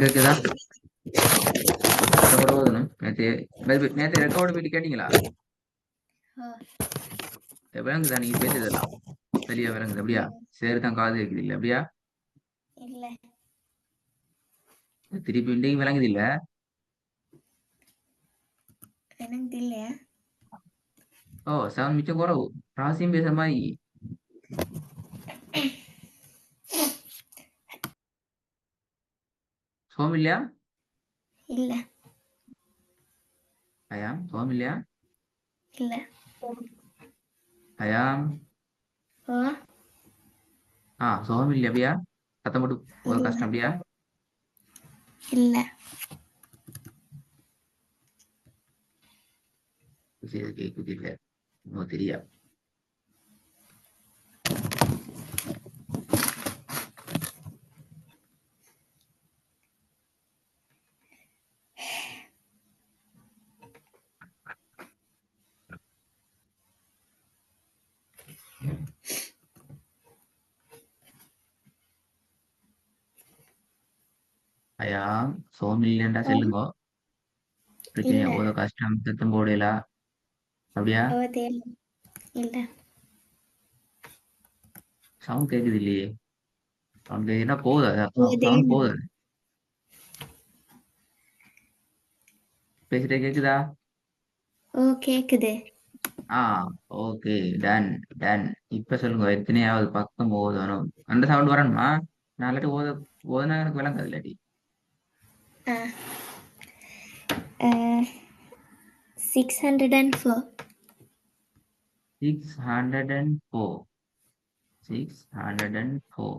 கேக்குதா? கூட ஓதணும். நேத்து ரெக்கார்டு போயிட்டு கேட்டீங்களா? விளங்குதா நீங்க பேசுறதெல்லாம்? சரியா விளங்குது அப்படியா? சரி தான் காது கேக்குது இல்ல அப்படியா? இல்ல திருப்பி இன்றைக்கு விளங்குது இல்ல? எனக்கு இல்லையா? ஓ சவுண்ட் மிச்சம் குறவு. ராசியும் பேசுற மாதிரி. சோமில்லையா? இல்ல அயாம் சோமில்லையா? இல்ல அயாம் ஓ சோமில்லையா அப்படியா? சத்தம் போட்டு ஒரு இல்ல கஷ்டம் அப்படியா? இல்ல சரி கேக்குது இல்ல. இன்னும் தெரியா. அயாம் சோமில்லையாண்டா ஓ செல்லுங்க. பிரச்சனை இல்ல ஒரு கஷ்டம் சத்தம் போடல அப்படியா? ஓ தேல் இல்ல சவுண்ட் கேக்குது இல்லையே? சவுண்ட் கேக்குதுன்னா போகுது. ஓ சவுண்ட் தேல் போகுது. பேசிட்டே கேக்குதா? ஓ கேக்குது. ஓகே. Done done. இப்ப சொல்லுங்க எத்தனையாவது பக்கம் ஓதணும்? அந்த சவுண்ட் வரணுமா? நான் இல்லாட்டி ஓதுனா எனக்கு விளங்காது இல்லாட்டி. 604 604. 604.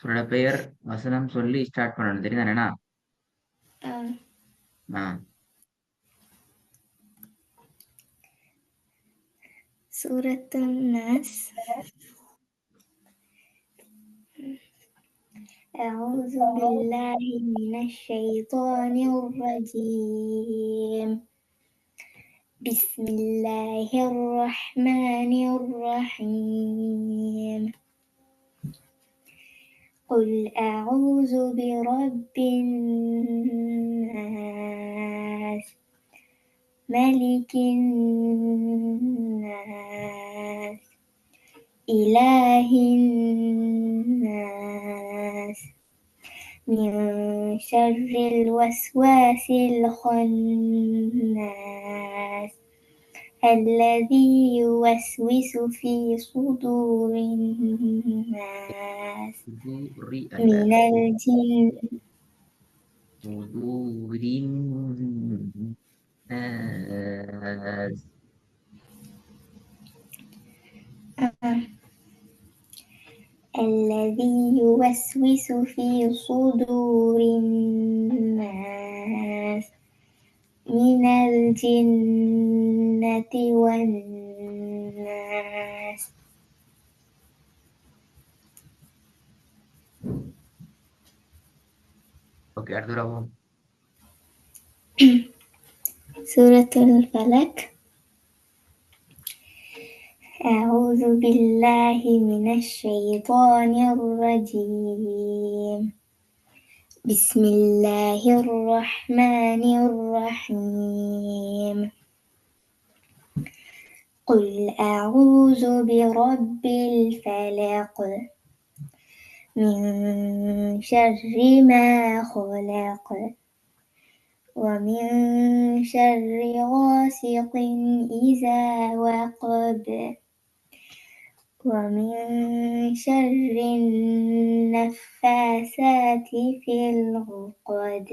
சொல்ற பெயர் வசனம் சொல்லி ஸ்டார்ட் பண்ணணும் தெரியுதானேண்ணா? ஆ சூரத்துன் நாஸ். أعوذ بالله من الشيطان الرجيم. بسم الله الرحمن الرحيم. قل أعوذ برب الناس ملك الناس إله الناس من شر الوسواس الخناس الذي يوسوس في صدور الناس Uduri ada. من الجن. Udurin nas. الذي يوسوس في صدور الناس من الجنة والناس. Oke, Arthur apa? سورة الفلك. أعوذ بالله من الشيطان الرجيم. بسم الله الرحمن الرحيم. قل أعوذ برب الفلق من شر ما خلق ومن شر غاسق إذا وقب ومن شر النفاثات في العقد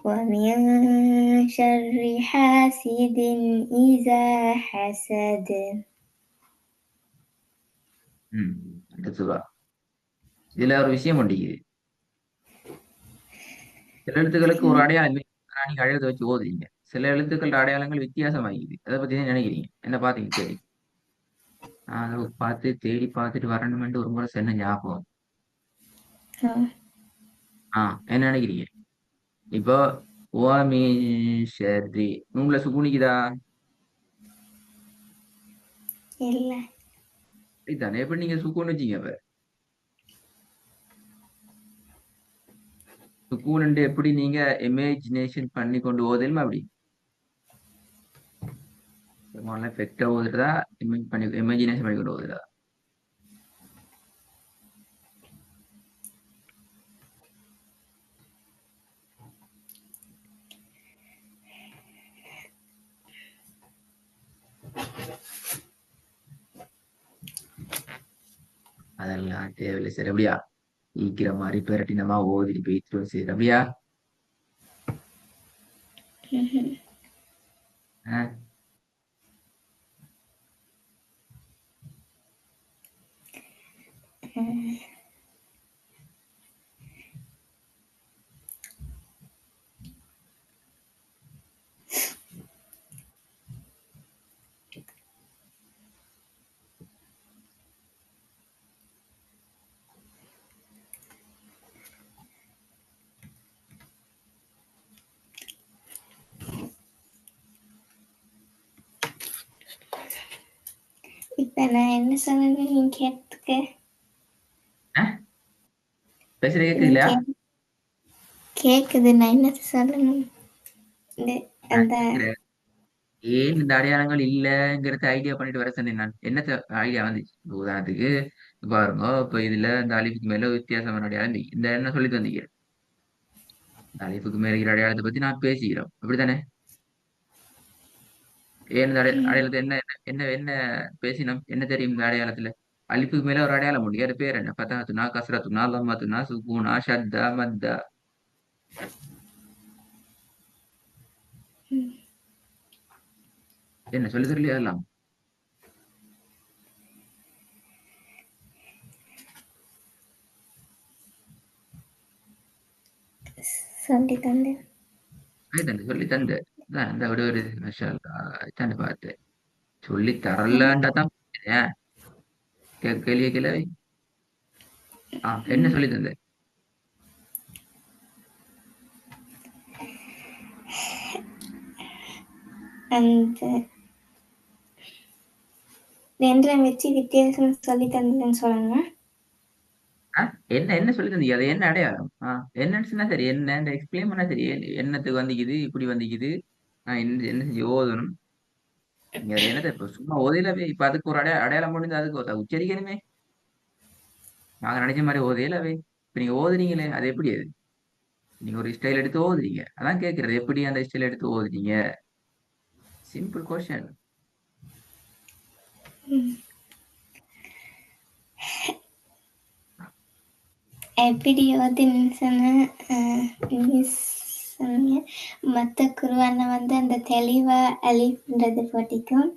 ومن شر حاسد إذا حسد. Betul. இதுல ஒரு விஷயம் மாட்டேங்குது. சில எழுத்துக்களுக்கு ஒரு அடையாளம் நீங்க அழுத வச்சு ஓதுறீங்க. சில எழுத்துக்கள் அடையாளங்கள் வித்தியாசமாகிது. அதை பத்தி தான் நினைக்கிறீங்க. என்ன பாத்தீங்க தேடி? அதை பார்த்து தேடி பார்த்துட்டு வரணுமென்று ஒரு முறை சென்ன ஞாபகம். என்ன நினைக்கிறீங்க? இப்போ ஓமி ஷர்ரி உங்களை சுகுனிக்குதா? இல்ல இதுதானே எப்படி நீங்க சுக்குன்னு வச்சீங்க இப்ப? சுக்கூன் எப்படி நீங்க இமேஜினேஷன் பண்ணி கொண்டு ஓதலுமா அப்படி பெக்டா ஓதுறதா இமேஜினேஷன் பண்ணி கொண்டு ஓதுறதா அதெல்லாம் தேவையில்லை சரி அப்படியா ஈக்கிற மாதிரி பெரட்டினமா ஓதிட்டு போயிட்டு சரி அப்படியா ஆ? இப்ப நான் என்ன சொன்னேன்னு நீங்க கேட்டுக்க. ஆ? பேசுறது கேக்குது நீங்க இல்லையா கேக்குது, நான் என்ன சொல்லணும்? இந்த நான் அந்த கேக்குறேன் ஏன் இந்த அடையாளங்கள் இல்லைங்கிறத ஐடியா பண்ணிட்டு வர சொன்னேன் நான் என்னத்த ஐடியா வந்துச்சு இப்ப உதாரணத்துக்கு பாருங்க இப்ப இதுல இந்த அலிஃபுக்கு மேல வித்தியாசமான அடையாளம் இருக்கு. இந்த என்ன சொல்லி தந்தீங்க இந்த அலிஃபுக்கு மேல இருக்கிற அடையாளத்தை பத்தி நான் பேசிக்கிறோம் அப்படித்தானே ஏன் இந்த அடையாளத்தை என்ன என்ன என்ன என்ன பேசினோம் என்ன தெரியும் இந்த அடையாளத்துல அலிஃபுக்கு மேல ஒரு அடையாளம் உண்டு அது பேர் என்ன ஃபதஹத்துனா கஸ்ரத்துனா லம்மத்துனா சுக்கூனா ஷத்தா மத்தா என்ன சொல்லி தரலையா எல்லாம் சொல்லி தந்தேன். அதுதானே சொல்லி தந்த இந்த விட ஒரு மஷா தானே பார்த்தேன் சொல்லி தரலன்றா தான் ஏன் கேள்வி கேள்வி என்ன சொல்லி தந்த அந்த ரெண்டரை வச்சு வித்தியாசம் சொல்லி தந்தேன்னு சொல்லணும். ஆ? என்ன என்ன சொல்லி தந்தீங்க அது என்ன அடையாளம் என்னன்னு சொன்னா சரி என்ன எக்ஸ்பிளைன் பண்ணா சரி என்னத்துக்கு வந்திக்குது இப்படி வந்திக்குது என்ன என்ன செஞ்சு ஓதணும் நீங்க அது என்னது இப்ப சும்மா ஓதையிலவே இப்ப அதுக்கு ஒரு அடையாளம் முடிந்து அதுக்கு உச்சரிக்கணுமே நாங்க நினைச்ச மாதிரி ஓதையிலவே இப்ப நீங்க ஓதுறீங்களே அது எப்படி அது நீங்க ஒரு ஸ்டைல் எடுத்து ஓதுறீங்க அதான் கேட்கறது எப்படி அந்த ஸ்டைல் எடுத்து ஓதுறீங்க சிம்பிள் கொஸ்டின் எப்படி ஓதுன்னு சொன்னா மிஸ் சொன்னீங்க. மற்ற குருவான வந்து அந்த தெளிவா அலிஃப்ன்றது போட்டிக்கும்,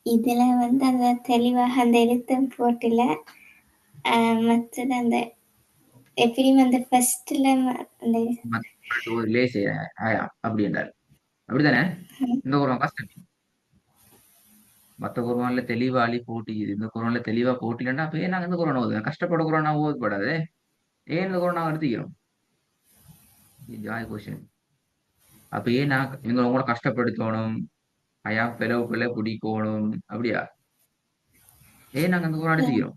இதுல வந்து அந்த தெளிவாக அந்த எழுத்தும் போட்டில மற்றது அந்த எப்படியும் அந்த ஃபர்ஸ்ட்ல அந்த ஒரு லேசு ஆயா அப்படி என்றார் அப்படித்தானே இந்த குரான் கஷ்டம் மத்த குரான்ல தெளிவா அலி போட்டிக்குது இந்த குரான்ல தெளிவா போட்டிலன்னா அப்ப ஏன் நாங்க இந்த குரான் ஓதுவேன் கஷ்டப்பட குரான் ஓதப்படாது ஏன் இந்த குரான் நாங்க எடுத்துக்கிறோம் ஜாய் கொஸ்டின் அப்ப ஏன் நான் நீங்க உங்களை கஷ்டப்படுத்தணும் ஐயா பிளவு பிள்ளை பிடிக்கணும் அப்படியா ஏன் நாங்க அந்த குரான் எடுத்துக்கிறோம்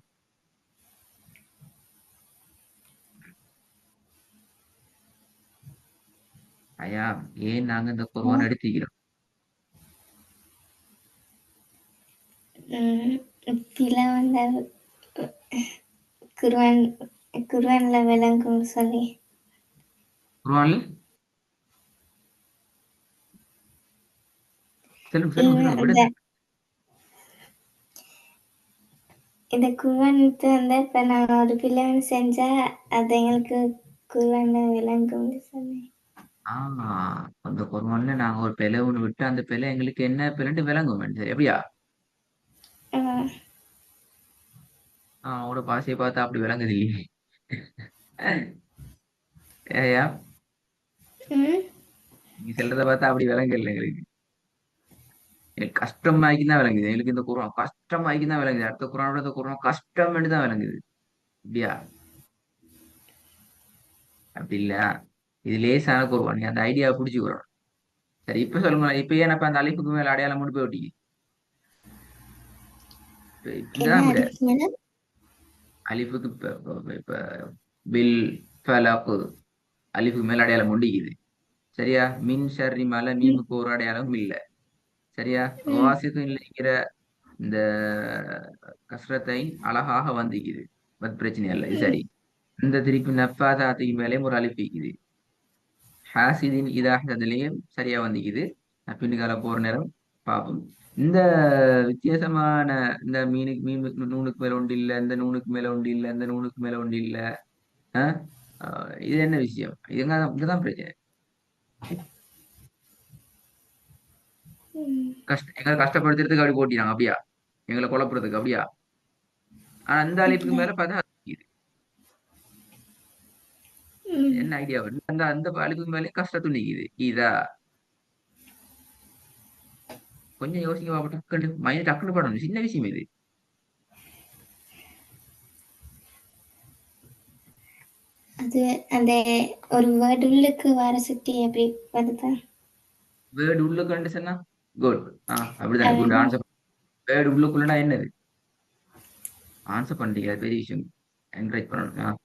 ஐயா ஏன் நாங்க இந்த குரான் எடுத்துக்கிறோம் சில வந்து குர்ஆன் குர்ஆன்ல விளங்கும் சொல்லி குரான்ல சொல்லுங்க சொல்லுங்க சொல்லுங்க இந்த விடுங்க இந்த குர்ஆனுக்கு வந்து இப்போ நான் ஒரு பிள்ளைன்னு செஞ்சா அது எங்களுக்கு குர்ஆன்ல விளங்கும்னு சொன்னேன். அந்த குரான்ல நாங்க ஒரு பிழை ஒண்ணு விட்டு அந்த பிழை எங்களுக்கு என்ன பிழைன்னு விளங்கும் சரி அப்படியா அவங்களோட பாசையை பார்த்தா அப்படி விளங்குது இல்லையே ஏயா ம் நீங்க சொல்றத பார்த்தா அப்படி விளங்கல எங்களுக்கு எனக்கு கஷ்டமாக்கி தான் விளங்குது எங்களுக்கு இந்த குரான் கஷ்டமாக்கி தான் விளங்குது அடுத்த குரானோட இந்த குரான் கஷ்டம்னு தான் விளங்குது அப்படியா அப்படி இல்ல இது லேசான குரான் நீ அந்த ஐடியா பிடிச்சிக்கிறோம் சரி இப்ப சொல்லுங்க இப்ப ஏன் அப்ப அந்த அலிஃபுக்கு மேல அடையாளம் கொண்டு போய் ஒட்டிக்கு என்ன இங்கதான் விட அடிக்கு மேடம்? அலிஃபுக்கு இப்ப பில் ஃபலக் அலிஃபுக்கு மேல அடையாளம் முடிக்குது. சரியா? மின் ஷர்ரி மலை மீமுக்கு ஒரு அடையாளமும் இல்ல. சரியா? வாசிக்கும் இல்லைங்கிற இந்த கஸ்ரத்தை அழகாக வந்துக்குது. பிரச்சனை இல்லை, இது சரி. இந்த திருப்பி நஃபாதாத்துக்கு மேலேயும் ஒரு அலிஃப் இருக்குது. ஹாசிதின் இதாகதுலயும் சரியா வந்துக்குது. நான் பின்னுக்கால போற நேரம் பார்ப்போம். இந்த வித்தியாசமான இந்த மீனுக்கு நூனுக்கு மேல ஒன்று இல்லை, இந்த நூனுக்கு மேல ஒன்று இல்லை, இந்த நூனுக்கு மேல ஒன்று இல்லை. ஆஹ் இது என்ன விஷயம்? இங்கதான் பிரச்சனை. எங்களை கஷ்டப்படுத்துறதுக்கு அப்படி போட்டினாங்க அப்படியா? எங்களை குழப்புறதுக்கு அப்படியா? ஆனா அந்த அழைப்புக்கு மேல பார்த்தா இது என்ன ஐடியா வருது? அந்த அந்த அழைப்புக்கு மேலே கஷ்டத்து நிக்குது. இதா கொஞ்சம் யோசிக்க பாப்பா, டக்குன்னு மைண்ட் டக்குன்னு படணும். சின்ன விஷயம் இது. அது அந்த ஒரு வேர்டு உள்ளுக்கு வர சுத்தி எப்படி வருதா? வேர்டு உள்ள கண்டிஷன்னா குட். அப்படித்தானே, அது குட் ஆன்சர். வேர்டு உள்ளுக்குள்ளனா என்னது? ஆன்சர் பண்ணிட்டீங்க, அது பெரிய விஷயம். என்கரேஜ் பண்ணணும்.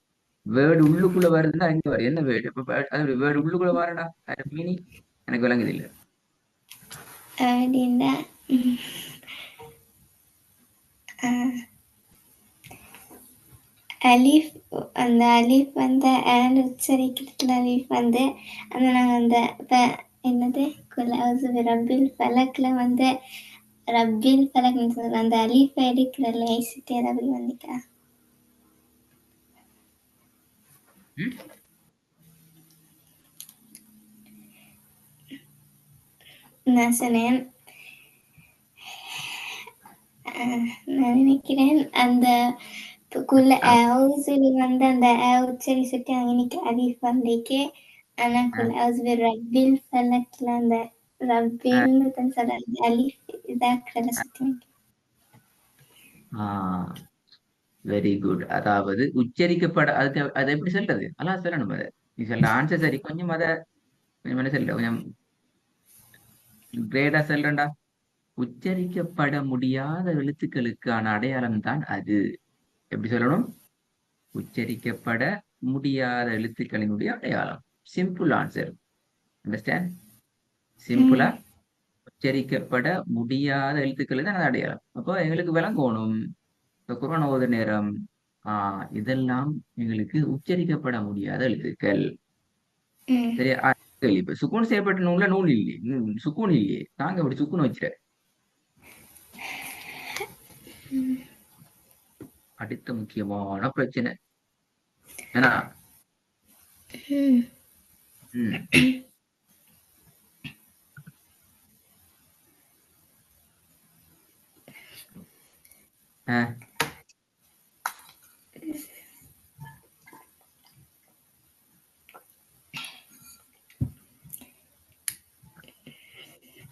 வேர்டு உள்ளுக்குள்ள வருதுன்னா எங்க வருது? என்ன வேர்டு? இப்ப அது வேர்டு உள்ளுக்குள்ள வரடா, மீனிங் எனக்கு விளங்குது இல்ல. அப்படின்னா அலீஃப், அந்த அலீஃப் வந்து ஆண்ட் உச்சரிக்கிறதுல அலீஃப் வந்து அந்த நாங்கள் அந்த இப்போ என்னது குலாவுசு ரப்பில் ஃபலக்கில் வந்து ரப்பில் ஃபலக்னு சொல்லுவோம். அந்த அலீஃபை எடுக்கிறல ஐசிட்டு ஏதாவது வந்துட்டா ம்? நான் சொன்னேன். நான் நினைக்கிறேன் அந்த ஹவுஸில் வந்து அந்த உச்சரிச்சுட்டு அங்கே அலீஃப் வந்திருக்கு. ஆனால் குலாவுசு ரப்பில் ஃபலக்கில் அந்த ரப்பில்னு தான் சொல்ல அந்த அலீஃப் இதாக்குறத சுற்றி வெரி குட். அதாவது உச்சரிக்கப்பட அது அதை எப்படி சொல்றது? அதான் சொல்லணும். அதை நீ சொல்ற ஆன்சர் சரி, கொஞ்சம் அதை கொஞ்சம் என்ன சொல்ற, கொஞ்சம் கிரேடா சொல்றேன்டா. உச்சரிக்கப்பட முடியாத எழுத்துக்களுக்கான அடையாளம் தான் அது. எப்படி சொல்லணும்? உச்சரிக்கப்பட முடியாத எழுத்துக்களினுடைய அடையாளம். Simple answer. அண்டர்ஸ்டாண்ட்? சிம்பிளா உச்சரிக்கப்பட முடியாத எழுத்துக்கள் தான் அது அடையாளம். அப்போ எங்களுக்கு விளங்கணும். இந்த குர்ஆன் ஓதுற நேரம் இதெல்லாம் எங்களுக்கு உச்சரிக்கப்பட முடியாத எழுத்துக்கள். சரியா? கேள்வி. இப்ப சுக்கூன் செய்யப்பட்ட நூல்ல நூல் இல்லையே, சுக்கூன் இல்லையே, நாங்க அப்படி சுக்கூன் வச்சிட. அடுத்த முக்கியமான பிரச்சனை ஏன்னா ம், அஹ்,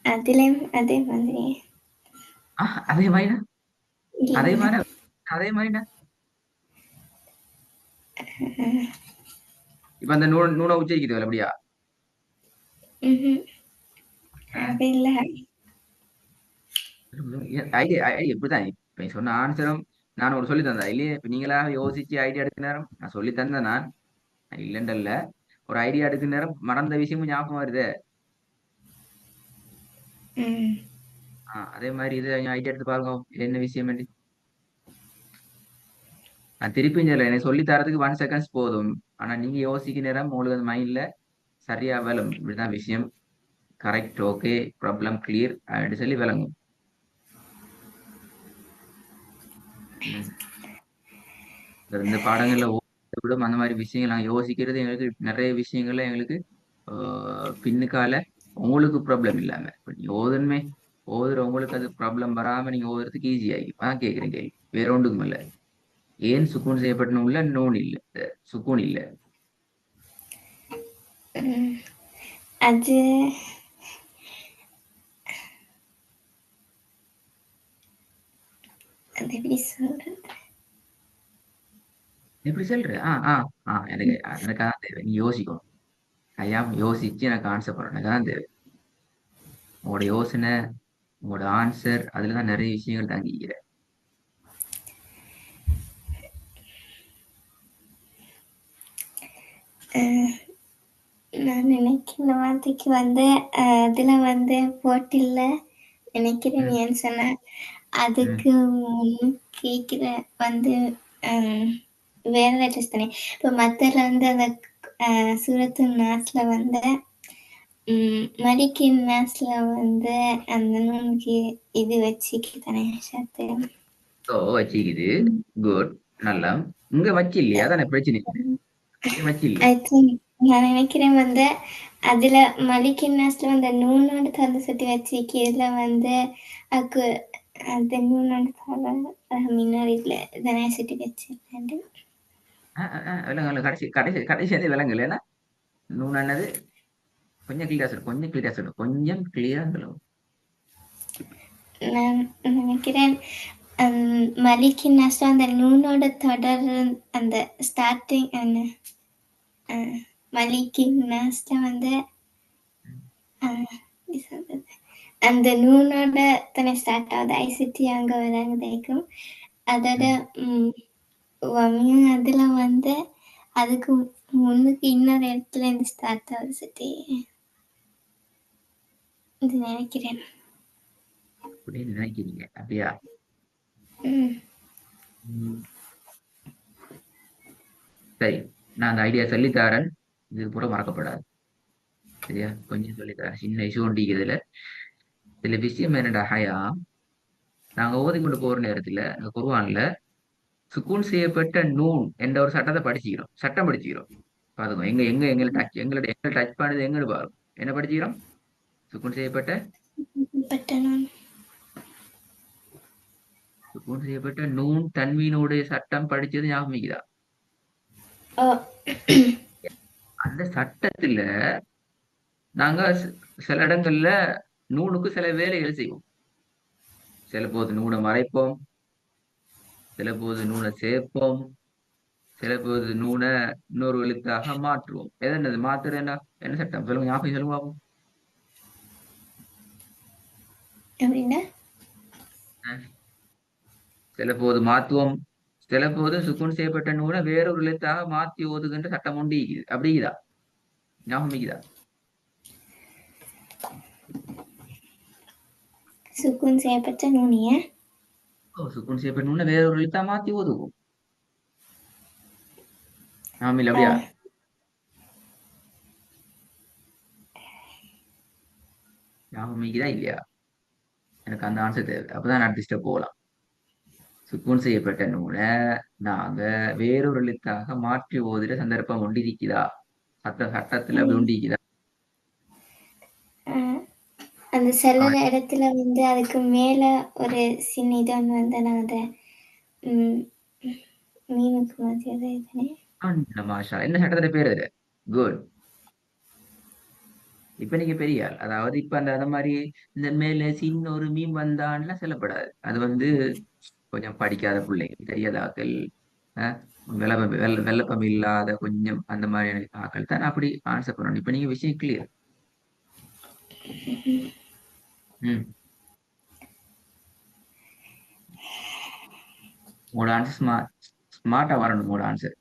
அதுலேயும் அதே மாதிரி அதே மாதிரினா இல்லை அதே இல்லை. மாதிரி அதே மாதிரினா இப்ப அந்த நூனை உச்சரிக்கிறது அப்படியா? அஹ், அது இல்லை. ஐடியா ஐடியா இப்படிதான். இப்ப நீ சொன்ன ஆன்சரும் நான் ஒரு சொல்லி தந்தேன் இல்லையே. இப்ப நீங்களா யோசிச்சு ஐடியா எடுக்க நேரம் நான் சொல்லி தந்தேன். நான் இல்லைன்றல்ல, ஒரு ஐடியா எடுக்க நேரம் மறந்த விஷயமும் ஞாபகம் வருது. அதே மாதிரி இது ஐடியா எடுத்து பாருங்க, இது என்ன விஷயம் என்று. நான் திருப்பியும் சொல்ல, எனக்கு சொல்லி தரதுக்கு 1 செகண்ட்ஸ் போதும். ஆனா நீங்க யோசிக்க நேரம் உங்களுக்கு அந்த மைண்ட்ல சரியா விளங்கும். இப்படிதான் விஷயம். கரெக்ட், ஓகே, ப்ராப்ளம் கிளியர் அப்படின்னு சொல்லி விளங்கும். ம். இந்த பாடங்கள்ல விட அந்த மாதிரி விஷயங்கள் நாங்கள் யோசிக்கிறது எங்களுக்கு நிறைய விஷயங்கள்ல எங்களுக்கு பின்னுக்கால உங்களுக்கு ப்ராப்ளம் இல்லாம இப்ப நீ ஓதுமே ஓதுற உங்களுக்கு அது ப்ராப்ளம் வராம நீங்க ஓதுறதுக்கு ஈஸி ஆகி கேட்குறேன் கேள்வி. வேற ஒன்றுக்கும் இல்லை. ஏன் சுக்கூன் செய்யப்பட்ட நூல்ல நூன் இல்ல, சுக்கூன் இல்ல? அது அது எப்படி சொல்றது? எப்படி சொல்ற? எனக்கு எனக்கு அதான் தேவை. நீ யோசிக்கணும். ஐயாம் யோசிச்சு எனக்கு ஆன்சர் பண்ணணும். எனக்கு தான் தேவை. உங்களோட யோசனை, உங்களோட ஆன்சர், அதுலதான் நிறைய விஷயங்கள் தங்கிக்கிற. நான் நினைக்கிற வார்த்தைக்கு வந்து அதுல வந்து போட்டில்ல நினைக்கிறேன் ம், ஏன்னு சொன்னா ம். அதுக்கு கேட்கிற வந்து ஹம், வேற லெட்டர்ஸ் தானே. இப்போ மத்ததுல வந்து அந்த சூரத்து நாஸ்ல வந்து மடிக்கு நாஸ்ல வந்து அந்த நூலுக்கு இது வச்சுக்கு தானே ஷர்த்து. ஓ வச்சிக்குது. குட். நல்லா. இங்க வச்சு இல்லையா? அதானே பிரச்சனை இல்லை. இங்க வச்சு இல்லையா? ஐ திங்க் நான் நினைக்கிறேன் வந்து அதுல மலிக்கு நாஸ்ல வந்து நூனோட தந்து சுட்டி வச்சுக்கு இதுல வந்து அக்கு அந்த நூனோட தலை முன்னாடி இதுல தானே சுட்டி வச்சிருக்கேன். விலங்கு விலங்கு. கடைசி கடைசி கடைசி அது விலங்கு ஏன்னா நூனானது கொஞ்சம் கிளியரா சொல்லு, கொஞ்சம் கிளியரா சொல்லு, கொஞ்சம் கிளியரா சொல்லு. நான் நினைக்கிறேன் மலிக்கு நாஸ்ல அந்த நூனோட தொடர் அந்த ஸ்டார்டிங் அந்த மலிக்கு நாஸ்ல வந்து எப்படி சொல்றது அந்த நூனோட தானே ஸ்டார்ட் ஆகுது ஐசிடி அங்க விளங்குதைக்கும் அதோட ம். அதுல வந்து அதுக்கு முன்னுக்கு இன்னொரு இடத்துல இருந்து ஸ்டார்ட் ஆகுது சிட்டி இது நினைக்கிறேன். அப்படின்னு நினைக்கிறீங்க அப்படியா? ம். ம். சரி, நான் அந்த ஐடியா சொல்லித்தாரேன். இது கூட மறக்கப்படாது. சரியா? கொஞ்சம் சொல்லித்தரேன். சின்ன இஷ்யூ ஒண்டிக்கிறதுல இதுல விஷயம் என்னடா ஹயா, நாங்க ஓதிக்கொண்டு போற நேரத்துல அந்த குர்ஆன்ல சுக்கூன் செய்யப்பட்ட நூன் என்ற ஒரு சட்டத்தை படிச்சுக்கிறோம், சட்டம் படிச்சுக்கிறோம். பாருங்க, எங்க எங்க எங்களை டச் பண்ணது எங்கன்னு பாருங்க. என்ன படிச்சுக்கிறோம்? சுக்கூன் செய்யப்பட்ட பட் நான் சுக்கூன் செய்யப்பட்ட நூன் தன்வீனுடைய சட்டம் படிச்சது ஞாபகம் இருக்குதா? ஓ அந்த சட்டத்துல நாங்க சில இடங்கள்ல நூனுக்கு சில வேலைகள் செய்வோம். சில போது நூனை மறைப்போம், சில போது நூனை சேர்ப்போம், சில போது நூனை இன்னொரு எழுத்தாக மாற்றுவோம். எது என்னது மாத்துறது? என்ன சட்டம் சொல்லுங்க, ஞாபகம் சொல்லுங்க பாப்போம். அப்படின்னா அஹ், சில போது மாத்துவோம், சில போது சுக்குன் செய்யப்பட்ட நூனை வேறொரு எழுத்தாக மாத்தி ஓதுகின்ற சட்டம் உண்டு இருக்குது. அப்படிக்குதா? ஞாபகம் இருக்குதா? சுக்குன் செய்யப்பட்ட நூனிய ஓ, சுக்குன் செய்யப்பட்ட நூனை வேறொரு எழுத்தா மாத்தி ஓதுவோம். ஞாபகம் இல்லை அப்படியா? ஞாபகம் இருக்குதா இல்லையா? எனக்கு அந்த ஆன்சர் தேவை, அப்பதான் அடுத்த ஸ்டெப் போகலாம். சுக்குன் செய்யப்பட்ட நூலை நாங்க வேறொரு எழுத்தாக மாற்றி ஓதுற சந்தர்ப்பம் உண்டு இருக்குதா? சட்டத்துல அப்படி உண்டு இருக்குதா? அந்த செல்லற இடத்துல வந்து அதுக்கு மேல ஒரு சின்ன இது ஒன்று வந்து நான் அதை மீனுக்கு மாதிரி அது இதுனே மாஷா, என்ன சட்டத்துல பேர் அது? குட். இப்ப நீங்க பெரிய ஆள். அதாவது இப்ப அந்த மாதிரி இந்த மேல சின்ன ஒரு மீன் வந்தான்லாம் சொல்லப்படாது. அது வந்து கொஞ்சம் படிக்காத பிள்ளைங்க, தெரியாத ஆக்கள், அஹ், வெள்ளப்பம் இல்லாத கொஞ்சம் அந்த மாதிரியான ஆக்கள் தான் அப்படி ஆன்சர் பண்ணணும். இப்ப நீங்க விஷயம் கிளியர். ம். உங்களோட ஆன்சர் ஸ்மார்ட்டா வரணும். உங்களோட ஆன்சர்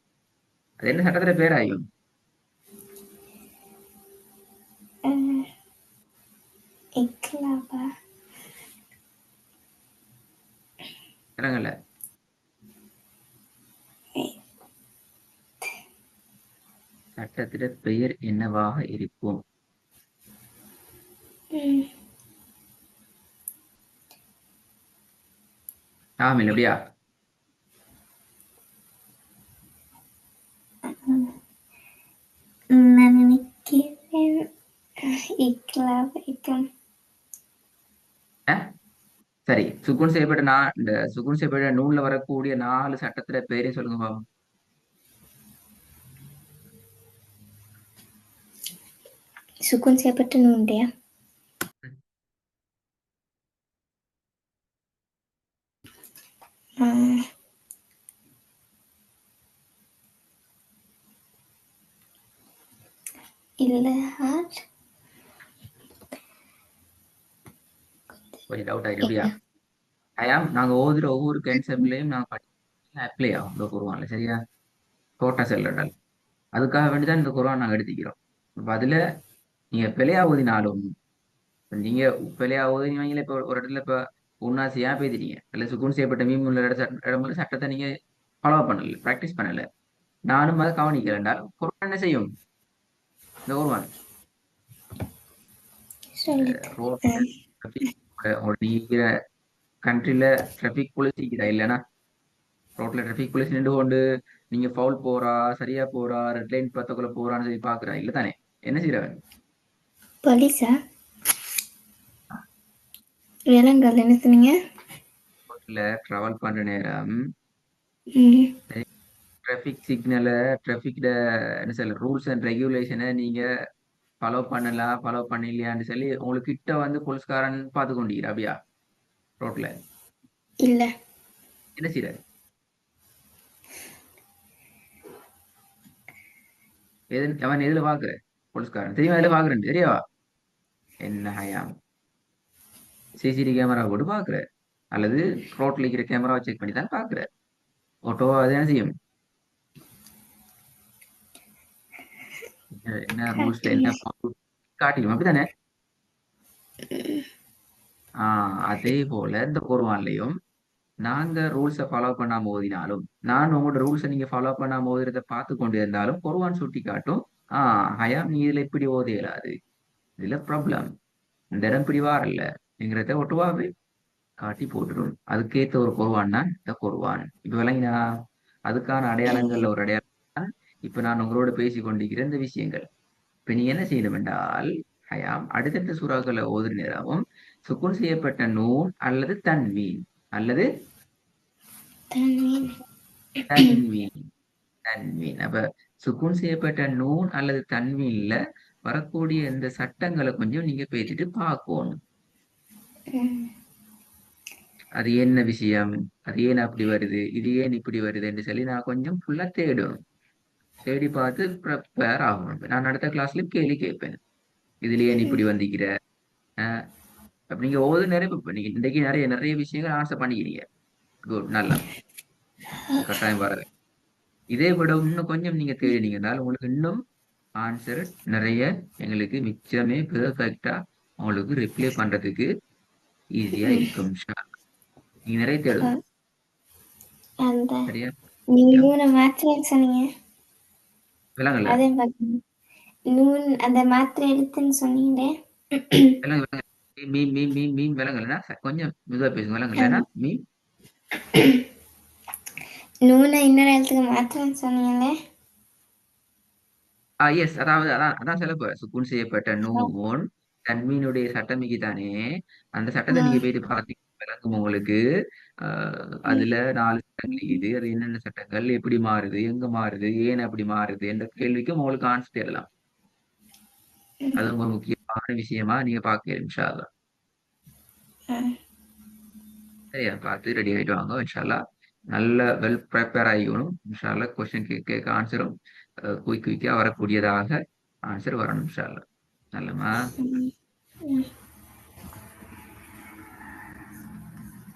அது என்ன சட்டத்துல பேராயும் இக்லாபா இடங்கள்ல சட்டத்தில பெயர் என்னவாக இருக்கும்? ஆமில் அப்படியா? நான் நினைக்கிறேன் இக்லாபா அஹ்? சரி, சுக்குன் செய்யப்பட்ட இந்த சுக்குன் செய்யப்பட்ட நூல்ல வரக்கூடிய 4 சட்டத்துல பேரையும் சொல்லுங்க பாப்போம். சுக்குன் செய்யப்பட்ட நூண்டையா இல்ல கொஞ்சம் டவுட் ஆகிடும் அப்படியா? நாங்க ஓதுற ஒவ்வொரு கன்செப்ட்லயும் நான் அப்ளை ஆகும் இந்த குருவான்ல. சரியா? டோட்டா செல்லடல் அதுக்காக வேண்டிதான் இந்த குருவான் நாங்க எடுத்துக்கிறோம். அப்ப அதுல நீங்க பிழையா ஓதினாலும் நீங்க பிழையா ஓதினீங்களே இப்ப ஒரு இடத்துல இப்ப உன்னாசியா பேதிட்டீங்க இல்ல சுக்குன் செய்யப்பட்ட மீன் உள்ள இடத்துல சட்டத்தை நீங்க ஃபாலோ பண்ணல பிராக்டிஸ் பண்ணல நானும் அதை கவனிக்கல என்றால் குர்ஆன் என்ன செய்யும் இந்த ஒருவன் சொல்லிட்டு ரோட்ல நீங்க கண்ட்ரில டிராபிக் போலீஸ் இருக்கிறா இல்லைன்னா ரோட்ல டிராபிக் போலீஸ் நின்று கொண்டு நீங்க ஃபவுல் போறா சரியா போறா ரெட் லைன் பத்தக்குள்ள போறான்னு சொல்லி பாக்குறா இல்ல தானே என்ன செய்யறவன் போலீஸா வேளாங்கல் என்ன சொன்னீங்க? ரோட்ல டிராவல் பண்ற நேரம் ம். டிராபிக் சிக்னலை டிராபிக் என்ன சொல்ல ரூல்ஸ் அண்ட் ரெகுலேஷனை நீங்க ஃபாலோ பண்ணலாம் ஃபாலோ பண்ணலையான்னு சொல்லி உங்களுக்கு கிட்ட வந்து போலீஸ்காரன் பார்த்து கொண்டிருக்கிற அப்படியா ரோட்ல இல்ல. என்ன செய்யற அவன் எதுல பாக்குற போலீஸ்காரன் தெரியுமா எதுல பாக்குறேன் தெரியவா என்ன ஹயாம் சிசிடிவி கேமரா போட்டு பாக்குற அல்லது ரோட்ல இருக்கிற கேமராவை செக் பண்ணி தான் பாக்குற ஓட்டோ அது என்ன செய்யும் என்ன ரூல்ஸ்ல என்ன காட்டுங்க. காட்டிடும் அப்படித்தானே அதே போல இந்த குர்ஆன்லயும் நாங்க ரூல்ஸை ஃபாலோ பண்ணாம ஓதினாலும் நான் உங்களோட ரூல்ஸை நீங்க ஃபாலோ பண்ணாம ஓதுறத பார்த்து கொண்டு இருந்தாலும் குர்ஆன் சுட்டி காட்டும் ஹயாம் நீ இதுல இப்படி ஓத இயலாது இதுல ப்ராப்ளம் இந்த இடம் இப்படி வாரல்ல நீங்கிறத ஒட்டுவாவே காட்டி போட்டுடும் அதுக்கேத்த ஒரு குர்ஆன் தான் இந்த குர்ஆன் இப்ப விளங்கினா அதுக்கான அடையாளங்கள்ல ஒரு அடையாளம் தான் இப்ப நான் உங்களோட பேசி கொண்டிருக்கிற இந்த விஷயங்கள் இப்ப நீ என்ன செய்யணும் என்றால் ஹயாம் அடுத்தடுத்த சூறாக்களை ஓதுற நேரமும் சுக்குன் செய்யப்பட்ட நூன் அல்லது தன்வீன் அல்லது தன்வீன். தன்வீன் தன்வீன் அப்ப சுக்குன் செய்யப்பட்ட நூன் அல்லது தன்வீன்ல வரக்கூடிய இந்த சட்டங்களை கொஞ்சம் நீங்க பேசிட்டு பார்க்கணும் ம். அது என்ன விஷயம் அது ஏன் அப்படி வருது இது ஏன் இப்படி வருதுன்னு சொல்லி நான் கொஞ்சம் ஃபுல்லா தேடணும் தேடி பார்த்து ப்ரிப்பேர் ஆகணும் நான் அடுத்த கிளாஸ்லயும் கேள்வி கேட்பேன் இதுல ஏன் இப்படி வந்திக்கிற அஹ் அப்ப நீங்க ஒவ்வொரு நேரம் இப்ப நீங்க இன்றைக்கு நிறைய நிறைய விஷயங்கள் ஆன்சர் பண்ணிக்கிறீங்க குட் நல்லா கட்டாயம் வர இதே விட இன்னும் கொஞ்சம் நீங்க தேடினீங்கன்னால் உங்களுக்கு இன்னும் ஆன்சர் நிறைய எங்களுக்கு மிச்சமே பெர்ஃபெக்டா உங்களுக்கு ரிப்ளை பண்றதுக்கு ஈஸியா ம். இருக்கும் இன்ஷா அல்லாஹ். நீங்க நிறைய தேடுங்க அந்த சரியா நீங்க யா, நூனை மாத்திரைன்னு சொன்னீங்க. விளங்கல அதே பார்க்கணும். நூன் அந்த மாத்திரை எழுத்துன்னு சொன்னீங்களே. விளங்க விளங்க மீன் மீன் மீன் மீன் விளங்கலைன்னா கொஞ்சம் மெதுவா பேசுங்க விளங்கலைன்னா மீன் நூனை இன்னொரு எழுத்துக்கு மாத்திரைன்னு சொன்னீங்களே. எஸ் அதாவது அதான் அதான் சொல்ல போறேன் சுக்குன் செய்யப்பட்ட நூன் தன்மீனுடைய சட்டமிக்கு தானே அந்த சட்டத்தை ஆ. நீங்க போயிட்டு பார்த்தீங்க விளங்கும் உங்களுக்கு அதுல 4 சட்டங்கள் இது அது என்னென்ன சட்டங்கள் எப்படி மாறுது எங்க மாறுது ஏன் அப்படி மாறுது என்ற கேள்விக்கும் உங்களுக்கு ஆன்சர் தேடலாம் அது ஒரு முக்கியமான விஷயமா நீங்க பார்க்க இன்ஷா அல்லாஹ். சரியா பார்த்து ரெடி ஆயிட்டு வாங்க இன்ஷா அல்லாஹ். நல்ல வெல் ப்ரிப்பேர் ஆகிக்கணும் இன்ஷா அல்லாஹ். கொஸ்டின் கேட்க ஆன்சரும் குயிக்கா வரக்கூடியதாக ஆன்சர் வரணும் இன்ஷா அல்லாஹ். நல்லமா ம். ம்.